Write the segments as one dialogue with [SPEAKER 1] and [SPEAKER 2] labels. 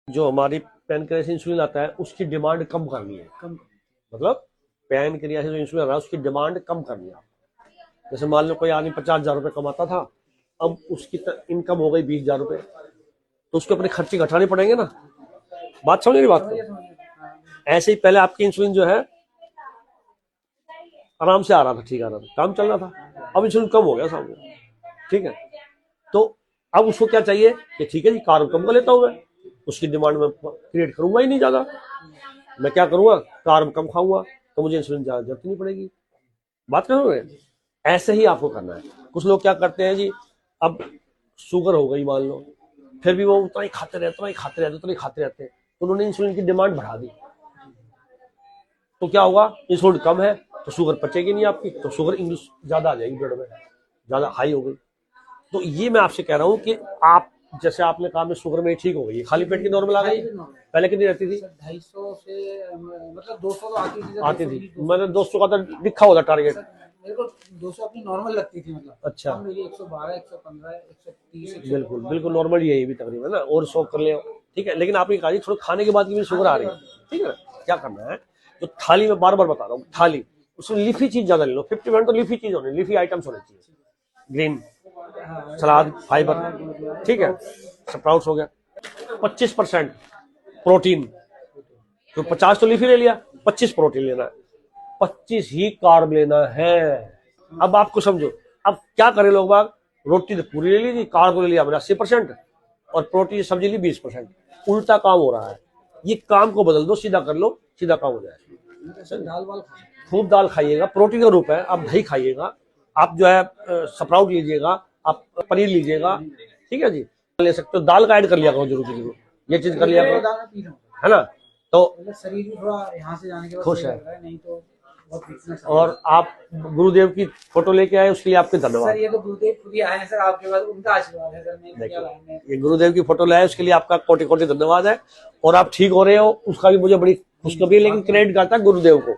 [SPEAKER 1] जो हमारी pancreas insulin आता है उसकी डिमांड कम करनी है। मतलब पैनक्रियास जो इंसुलिन आ रहा है उसकी डिमांड कम करनी है। जैसे मान लो कोई आदमी 50,000 रुपये कमाता था, अब उसकी इनकम हो गई 20,000 रुपये, तो उसके अपने खर्चे घटाने पड़ेंगे ना। बात समझ रही बात को? ऐसे ही पहले आपकी इंसुलिन जो है आराम से आ रहा था, ठीक आ रहा था, काम चल रहा था। अब इंसुलिन कम हो गया सामने, ठीक है, तो अब उसको क्या चाहिए कि ठीक है जी कार्ब कम कर लेता हूँ, मैं उसकी डिमांड में क्रिएट करूंगा ही नहीं ज्यादा। मैं क्या करूंगा, कार्ब कम खाऊंगा तो मुझे इंसुलिन ज्यादा जरूरत नहीं पड़ेगी। बात करोगे? ऐसे ही आपको करना है। कुछ लोग क्या करते हैं जी, अब शुगर हो गई मान लो, फिर भी वो उतना ही खाते रहते, उतना ही खाते रहते, उतना ही खाते रहते, तो उन्होंने इंसुलिन की डिमांड बढ़ा दी। तो क्या होगा, इंसुलिन कम है तो शुगर पचेगी नहीं आपकी, तो शुगर ज्यादा आ जाएगी ब्लड में, ज्यादा हाई हो गई। तो ये मैं आपसे कह रहा हूँ कि आप जैसे आपने कहा शुगर में ठीक हो गई, खाली पेट की नॉर्मल आ गई, पहले कितनी रहती थी?
[SPEAKER 2] 250 से मतलब 200 तो
[SPEAKER 1] आती थी। मतलब 200 का तो लिखा होता टारगेट।
[SPEAKER 2] मेरे को 200 अपनी नॉर्मल लगती थी, मतलब
[SPEAKER 1] अच्छा,
[SPEAKER 2] मेरी 112, 115, 130
[SPEAKER 1] बिल्कुल बिल्कुल नॉर्मल ही है ये भी तकरीबन ना, और 100 कर ले, ठीक है। लेकिन आपने कहा थोड़ा खाने के बाद की भी शुगर आ रही है, ठीक है ना। क्या करना है, जो थाली में बार बार बता रहा हूँ, थाली उसमें लीफी चीज ज्यादा ले लो, 50% तो लीफी चीज होनी, लीफी आइटम्स होने चाहिए, ग्रीन सलाद, फाइबर, ठीक है, स्प्राउट्स हो गया। 25% प्रोटीन, तो 50 तो लीफी ले लिया, 25 प्रोटीन लेना है, 25 ही कार्ब लेना है। अब आपको समझो, अब क्या करें लोग बाग, रोटी तो पूरी ले ली, कार्ब ले लिया मैंने 80% और प्रोटीन सब्जी ली 20%। उल्टा काम हो रहा है। ये काम को बदल दो, सीधा कर लो, सीधा काम हो जाए।
[SPEAKER 2] दाल वाल
[SPEAKER 1] खूब दाल खाइएगा, प्रोटीन का रूप है। आप दही खाइएगा, आप जो है स्प्राउट लीजिएगा, आप पनीर लीजिएगा, ठीक है जी, ले सकते हो। दाल का ऐड कर लिया करो जरूर, ये चीज कर लिया करो, है ना। तो
[SPEAKER 2] शरीर भी थोड़ा यहाँ से जाने के बाद
[SPEAKER 1] खुश है।
[SPEAKER 2] नहीं तो बहुत वीकनेस है।
[SPEAKER 1] और आप गुरुदेव की फोटो लेके आए, उसके लिए आपके धन्यवाद।
[SPEAKER 2] सर ये तो गुरुदेव खुद ही आए हैं सर, आपके पास उनका आशीर्वाद है सर।
[SPEAKER 1] देखिए, ये गुरुदेव की फोटो लाए, उसके लिए आपका कोटि कोटि धन्यवाद है। और आप ठीक हो रहे हो, उसका भी मुझे बड़ी खुशखबरी है, लेकिन क्रेडिट जाता है गुरुदेव को,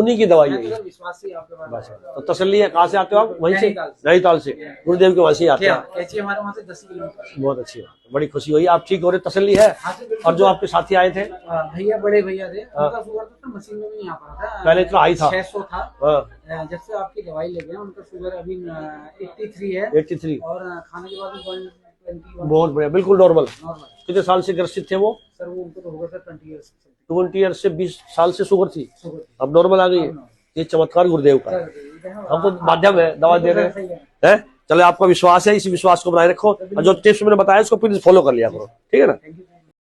[SPEAKER 1] उन्हीं की दवाई है।
[SPEAKER 2] विश्वास ही आपके पास है।
[SPEAKER 1] तो तसल्ली है। कहाँ से आते हो आप? वहीं से, नैनीताल से, गुरुदेव के वहां से आते हैं।
[SPEAKER 2] हमारे वहाँ से 10 किलोमीटर।
[SPEAKER 1] बहुत अच्छी बात, बड़ी खुशी हुई, आप ठीक हो रहे, तसल्ली है। और जो आपके साथी आए थे
[SPEAKER 2] भैया, बड़े भैया थे, उनका शुगर तो मशीन में भी नहीं आ पा रहा था,
[SPEAKER 1] पहले इतना हाई था,
[SPEAKER 2] 600 था। जब से आपकी दवाई ले गए उनका शुगर अभी 83 है,
[SPEAKER 1] 83,
[SPEAKER 2] और खाने के बाद 121।
[SPEAKER 1] बहुत बढ़िया, बिल्कुल नॉर्मल। कितने साल से ग्रसित थे वो?
[SPEAKER 2] सर वो उनको तो होगा सर 20 ईयर्स।
[SPEAKER 1] 20 ईयर्स से 20 साल से शुगर थी, अब नॉर्मल आ गई। ये चमत्कार गुरुदेव का, हम तो माध्यम है, दवा दे रहे हैं। चलो, आपका विश्वास है, इसी विश्वास को बनाए रखो, और जो टिप्स मैंने बताया उसको प्लीज फॉलो कर लिया करो, ठीक है ना।